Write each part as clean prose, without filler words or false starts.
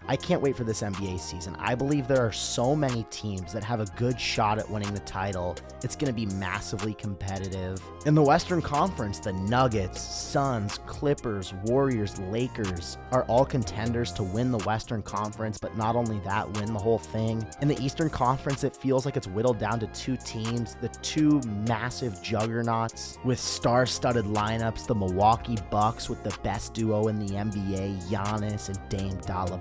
I can't wait for this NBA season. I believe there are so many teams that have a good shot at winning the title. It's going to be massively competitive. In the Western Conference, the Nuggets, Suns, Clippers, Warriors, Lakers are all contenders to win the Western Conference, but not only that, win the whole thing. In the Eastern Conference, it feels like it's whittled down to two teams, the two massive juggernauts with star-studded lineups, the Milwaukee Bucks with the best duo in the NBA, Giannis and Dame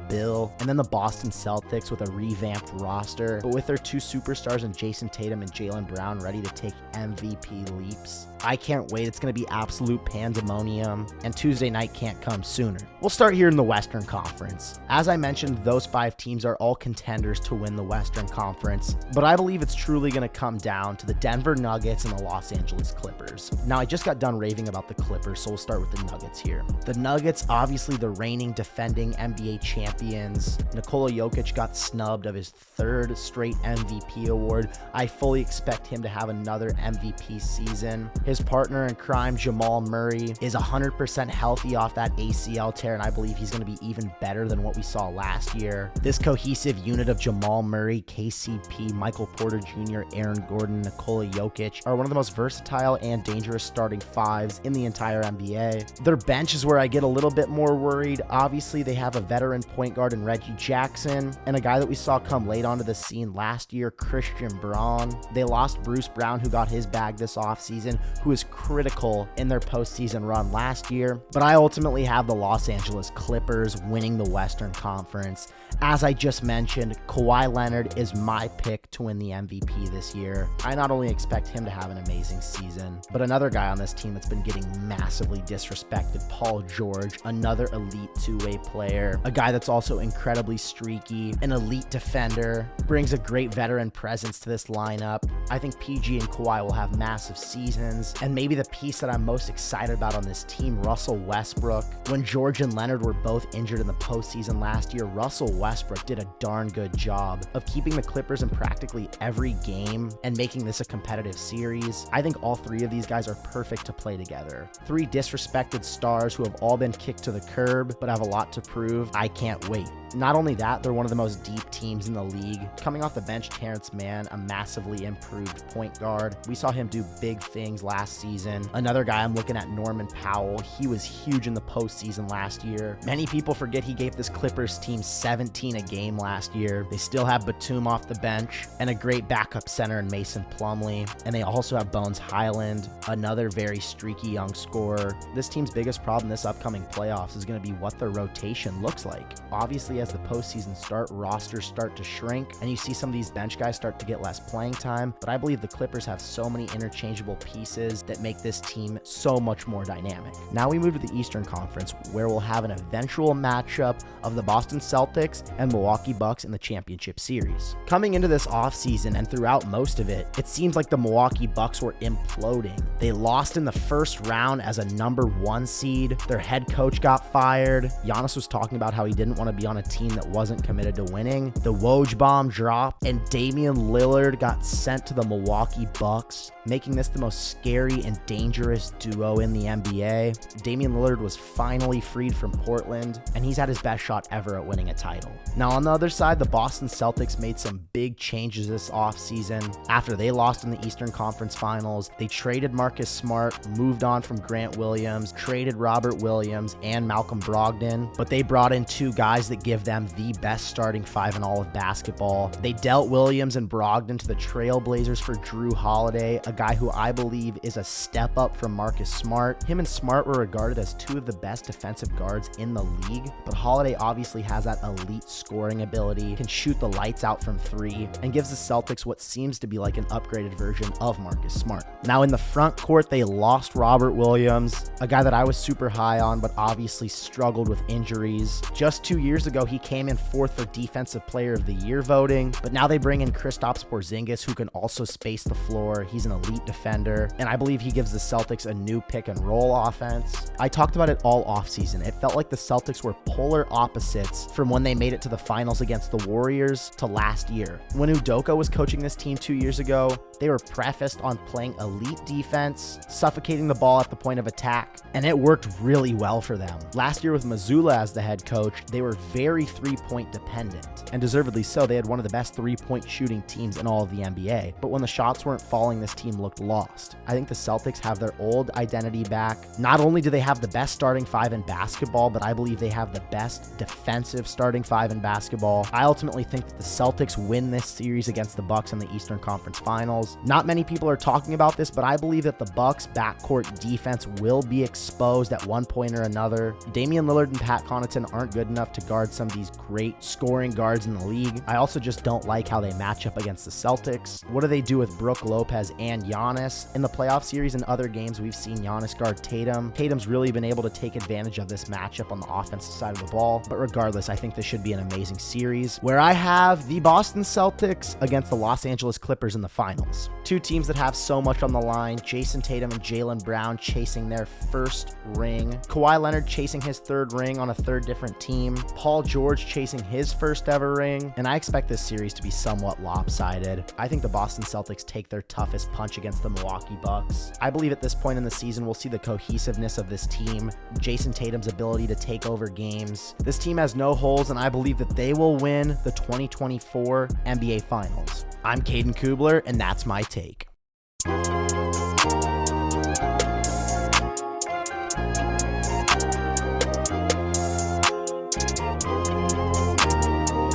Bill, and then the Boston Celtics with a revamped roster, but with their two superstars in Jason Tatum and Jaylen Brown ready to take MVP leaps. I can't wait. It's going to be absolute pandemonium, and Tuesday night can't come sooner. We'll start here in the Western Conference. As I mentioned, those 5 teams are all contenders to win the Western Conference, but I believe it's truly going to come down to the Denver Nuggets and the Los Angeles Clippers. Now, I just got done raving about the Clippers, so we'll start with the Nuggets here. The Nuggets, obviously the reigning defending NBA champions. Nikola Jokic got snubbed of his 3rd straight MVP award. I fully expect him to have another MVP season. His partner in crime, Jamal Murray, is 100% healthy off that ACL tear, and I believe he's going to be even better than what we saw last year. This cohesive unit of Jamal Murray, KCP, Michael Porter Jr., Aaron Gordon, Nikola Jokic are one of the most versatile and dangerous starting 5s in the entire NBA. Their bench is where I get a little bit more worried. Obviously, they have a veteran point guard in Reggie Jackson, and a guy that we saw come late onto the scene last year, Christian Braun. They lost Bruce Brown, who got his bag this offseason, who is critical in their postseason run last year. But I ultimately have the Los Angeles Clippers winning the Western Conference. As I just mentioned, Kawhi Leonard is my pick to win the MVP this year. I not only expect him to have an amazing season, but another guy on this team that's been getting massively disrespected, Paul George, another elite 2-way player, a guy that's also incredibly streaky, an elite defender, brings a great veteran presence to this lineup. I think PG and Kawhi will have massive seasons, and maybe the piece that I'm most excited about on this team, Russell Westbrook. When George and Leonard were both injured in the postseason last year, Russell Westbrook did a darn good job of keeping the Clippers in practically every game and making this a competitive series. I think all 3 of these guys are perfect to play together. 3 disrespected stars who have all been kicked to the curb but have a lot to prove. I can't wait. Not only that, they're one of the most deep teams in the league. Coming off the bench, Terrence Mann, a massively improved point guard. We saw him do big things last season. Another guy I'm looking at, Norman Powell. He was huge in the postseason last year. Many people forget he gave this Clippers team 17 a game last year. They still have Batum off the bench and a great backup center in Mason Plumlee. And they also have Bones Highland, another very streaky young scorer. This team's biggest problem this upcoming playoffs is going to be what their rotation looks like. Obviously, as the postseason rosters start to shrink, and you see some of these bench guys start to get less playing time, but I believe the Clippers have so many interchangeable pieces that make this team so much more dynamic. Now we move to the Eastern Conference, where we'll have an eventual matchup of the Boston Celtics and Milwaukee Bucks in the championship series. Coming into this offseason and throughout most of it, it seems like the Milwaukee Bucks were imploding. They lost in the first round as a number 1 seed. Their head coach got fired. Giannis was talking about how he didn't want to be on a team that wasn't committed to winning. The Woj bomb dropped, and Damian Lillard got sent to the Milwaukee Bucks, making this the most scary and dangerous duo in the NBA. Damian Lillard was finally freed from Portland, and he's had his best shot ever at winning a title. Now, on the other side, the Boston Celtics made some big changes this offseason. After they lost in the Eastern Conference Finals, they traded Marcus Smart, moved on from Grant Williams, traded Robert Williams and Malcolm Brogdon, but they brought in 2 guys that give them the best starting 5 in all of basketball. They dealt Williams and Brogdon to the Trailblazers for Drew Holiday, a guy who I believe is a step up from Marcus Smart. Him and Smart were regarded as 2 of the best defensive guards in the league, but Holiday obviously has that elite scoring ability, can shoot the lights out from 3, and gives the Celtics what seems to be like an upgraded version of Marcus Smart. Now in the front court, they lost Robert Williams, a guy that I was super high on, but obviously struggled with injuries. Just 2 years ago, he came in 4th for Defensive Player of the Year voting, but now they bring in Kristaps Porzingis, who can also space the floor. He's an elite defender, and I believe he gives the Celtics a new pick and roll offense. I talked about it all offseason. It felt like the Celtics were polar opposites from when they made it to the finals against the Warriors to last year. When Udoka was coaching this team 2 years ago, they were prefaced on playing elite defense, suffocating the ball at the point of attack, and it worked really well for them. Last year with Mazzulla as the head coach, they were very very three-point dependent, and deservedly so. They had one of the best three-point shooting teams in all of the NBA, but when the shots weren't falling, this team looked lost. I think the Celtics have their old identity back. Not only do they have the best starting five in basketball, but I believe they have the best defensive starting five in basketball. I ultimately think that the Celtics win this series against the Bucks in the Eastern Conference Finals. Not many people are talking about this, but I believe that the Bucks backcourt defense will be exposed at one point or another. Damian Lillard and Pat Connaughton aren't good enough to guard some of these great scoring guards in the league. I also just don't like how they match up against the Celtics. What do they do with Brook Lopez and Giannis? In the playoff series and other games, we've seen Giannis guard Tatum. Tatum's really been able to take advantage of this matchup on the offensive side of the ball, but regardless, I think this should be an amazing series where I have the Boston Celtics against the Los Angeles Clippers in the finals. Two teams that have so much on the line. Jason Tatum and Jaylen Brown chasing their first ring. Kawhi Leonard chasing his third ring on a third different team. Paul George chasing his first ever ring. And I expect this series to be somewhat lopsided. I think the Boston Celtics take their toughest punch against the Milwaukee Bucks. I believe at this point in the season, we'll see the cohesiveness of this team. Jason Tatum's ability to take over games. This team has no holes, and I believe that they will win the 2024 NBA Finals. I'm Caden Kubler, and that's my take.